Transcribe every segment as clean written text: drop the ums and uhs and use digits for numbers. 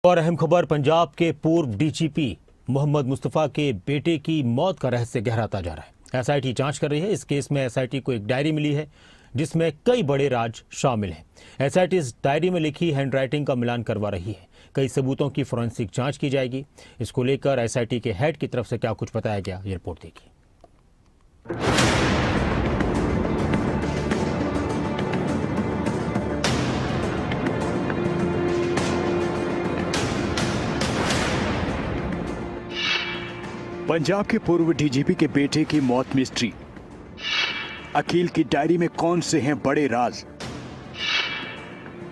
और अहम खबर, पंजाब के पूर्व डीजीपी मोहम्मद मुस्तफा के बेटे की मौत का रहस्य गहराता जा रहा है। एसआईटी जांच कर रही है। इस केस में एसआईटी को एक डायरी मिली है जिसमें कई बड़े राज शामिल हैं। एसआईटी इस डायरी में लिखी हैंडराइटिंग का मिलान करवा रही है। कई सबूतों की फोरेंसिक जांच की जाएगी। इसको लेकर एसआईटी के हेड की तरफ से क्या कुछ बताया गया, ये रिपोर्ट देखिए। पंजाब के पूर्व डीजीपी के बेटे की मौत मिस्ट्री। अकील की डायरी में कौन से हैं बड़े राज?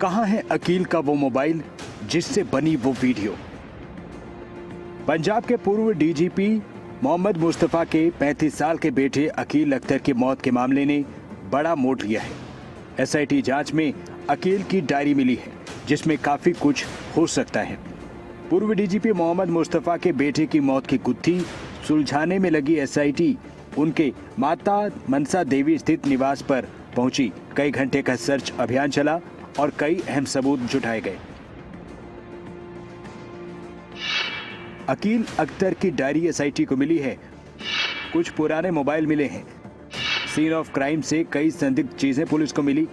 कहां है अकील का वो मोबाइल जिससे बनी वो वीडियो? पंजाब के पूर्व डीजीपी मोहम्मद मुस्तफा के 35 साल के बेटे अकील अख्तर की मौत के मामले ने बड़ा मोड़ लिया है। एसआईटी जांच में अकील की डायरी मिली है जिसमें काफी कुछ हो सकता है। पूर्व डीजीपी मोहम्मद मुस्तफा के बेटे की मौत की गुत्थी सुलझाने में लगी एसआईटी उनके माता मनसा देवी स्थित निवास पर पहुंची। कई घंटे का सर्च अभियान चला और कई अहम सबूत जुटाए गए। अकील अख्तर की डायरी एसआईटी को मिली है। कुछ पुराने मोबाइल मिले हैं। सीन ऑफ क्राइम से कई संदिग्ध चीजें पुलिस को मिली।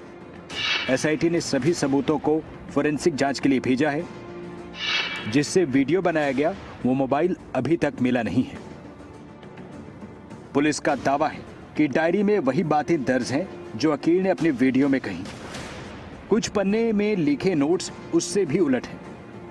एसआईटी ने सभी सबूतों को फोरेंसिक जांच के लिए भेजा है। जिससे वीडियो बनाया गया वो मोबाइल अभी तक मिला नहीं है। पुलिस का दावा है कि डायरी में वही बातें दर्ज हैं जो अकील ने अपने वीडियो में कही। कुछ पन्ने में लिखे नोट्स उससे भी उलट हैं।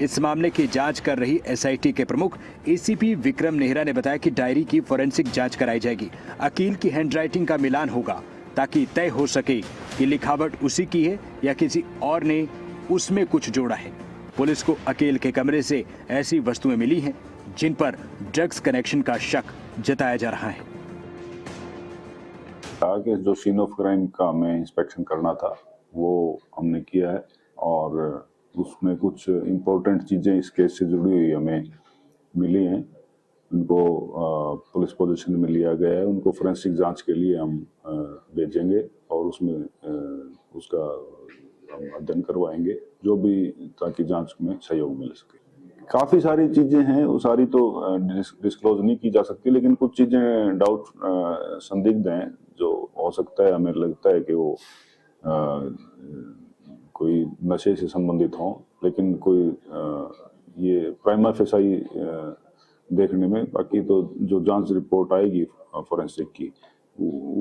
इस मामले की जांच कर रही एसआईटी के प्रमुख एसीपी विक्रम नेहरा ने बताया कि डायरी की फोरेंसिक जांच कराई जाएगी। अकील की हैंडराइटिंग का मिलान होगा ताकि तय हो सके कि लिखावट उसी की है या किसी और ने उसमें कुछ जोड़ा है। पुलिस को अकील के कमरे से ऐसी वस्तुएं मिली हैं जिन पर ड्रग्स कनेक्शन का शक जताया जा रहा है। आगे जो सीन ऑफ क्राइम का हमें इंस्पेक्शन करना था वो हमने किया है और उसमें कुछ इम्पोर्टेंट चीज़ें इस केस से जुड़ी हुई हमें मिली हैं। उनको पुलिस पोजीशन में लिया गया है। उनको फोरेंसिक जांच के लिए हम भेजेंगे और उसमें उसका हम अध्ययन करवाएंगे जो भी, ताकि जांच में सहयोग मिल सके। काफ़ी सारी चीज़ें हैं, वो सारी तो डिस्क्लोज नहीं की जा सकती, लेकिन कुछ चीज़ें डाउट संदिग्ध हैं जो हो सकता है, हमें लगता है कि वो कोई नशे से संबंधित हों, लेकिन कोई ये प्राइमा फेसाई देखने में, बाकी तो जो जांच रिपोर्ट आएगी फोरेंसिक की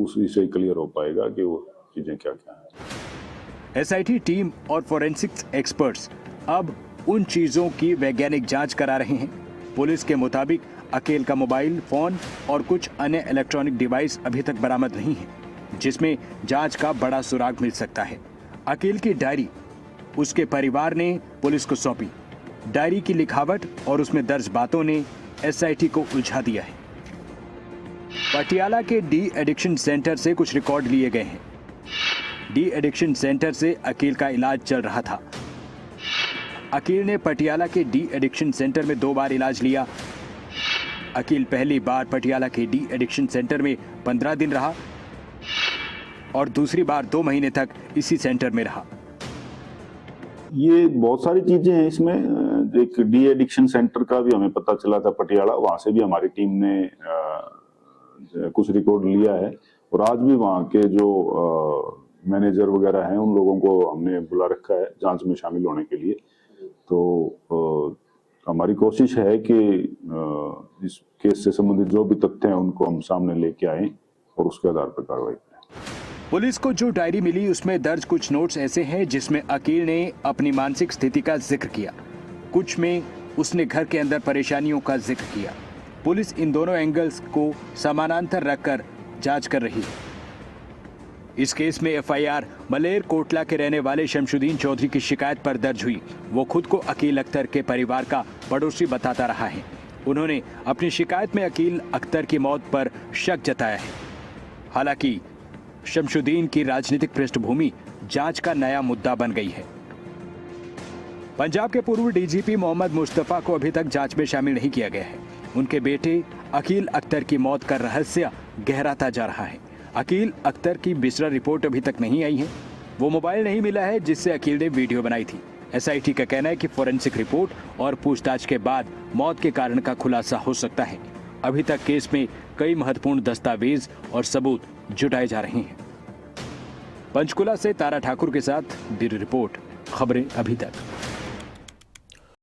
उसी से क्लियर हो पाएगा कि वो चीज़ें क्या क्या हैं। एसआईटी टीम और फोरेंसिक्स एक्सपर्ट्स अब उन चीजों की वैज्ञानिक जांच करा रहे हैं। पुलिस के मुताबिक अकील का मोबाइल फोन और कुछ अन्य इलेक्ट्रॉनिक डिवाइस अभी तक बरामद नहीं है, जिसमें जांच का बड़ा सुराग मिल सकता है। अकील की डायरी उसके परिवार ने पुलिस को सौंपी। डायरी की लिखावट और उसमें दर्ज बातों ने एसआईटी को उलझा दिया है। पटियाला के डी एडिक्शन सेंटर से कुछ रिकॉर्ड लिए गए हैं। डी एडिक्शन सेंटर से अकील का इलाज चल रहा था। अकील ने पटियाला के डी एडिक्शन सेंटर में 2 बार इलाज लिया। अकील पहली बार पटियाला के डी एडिक्शन सेंटर में 15 दिन रहा और दूसरी बार 2 महीने तक इसी सेंटर में रहा। ये बहुत सारी चीजें हैं इसमें। एक डी एडिक्शन सेंटर का भी हमें पता चला था पटियाला, वहां से भी हमारी टीम ने कुछ रिकॉर्ड लिया है और आज भी वहाँ के जो मैनेजर वगैरह हैं उन लोगों को हमने बुला रखा है जांच में शामिल होने के लिए। तो हमारी कोशिश है कि इस केस से संबंधित जो भी तथ्य हैं उनको हम सामने लेके आएं और उसके आधार पर कार्रवाई करें। पुलिस को जो डायरी मिली उसमें दर्ज कुछ नोट्स ऐसे हैं जिसमें अकील ने अपनी मानसिक स्थिति का जिक्र किया। कुछ में उसने घर के अंदर परेशानियों का जिक्र किया। पुलिस इन दोनों एंगल्स को समानांतर रखकर जांच कर रही है। इस केस में एफआईआर मलेर कोटला के रहने वाले शमशुद्दीन चौधरी की शिकायत पर दर्ज हुई। वो खुद को अकील अख्तर के परिवार का पड़ोसी बताता रहा है। उन्होंने अपनी शिकायत में अकील अख्तर की मौत पर शक जताया है। हालांकि शमशुद्दीन की राजनीतिक पृष्ठभूमि जांच का नया मुद्दा बन गई है। पंजाब के पूर्व डीजीपी मोहम्मद मुस्तफा को अभी तक जांच में शामिल नहीं किया गया है। उनके बेटे अकील अख्तर की मौत का रहस्य गहराता जा रहा है। अकील अख्तर की बिसरा रिपोर्ट अभी तक नहीं आई है। वो मोबाइल नहीं मिला है जिससे अकील ने वीडियो बनाई थी। एसआईटी का कहना है कि फोरेंसिक रिपोर्ट और पूछताछ के बाद मौत के कारण का खुलासा हो सकता है। अभी तक केस में कई महत्वपूर्ण दस्तावेज और सबूत जुटाए जा रहे हैं। पंचकुला से तारा ठाकुर के साथ ब्यूरो रिपोर्ट, खबरें अभी तक।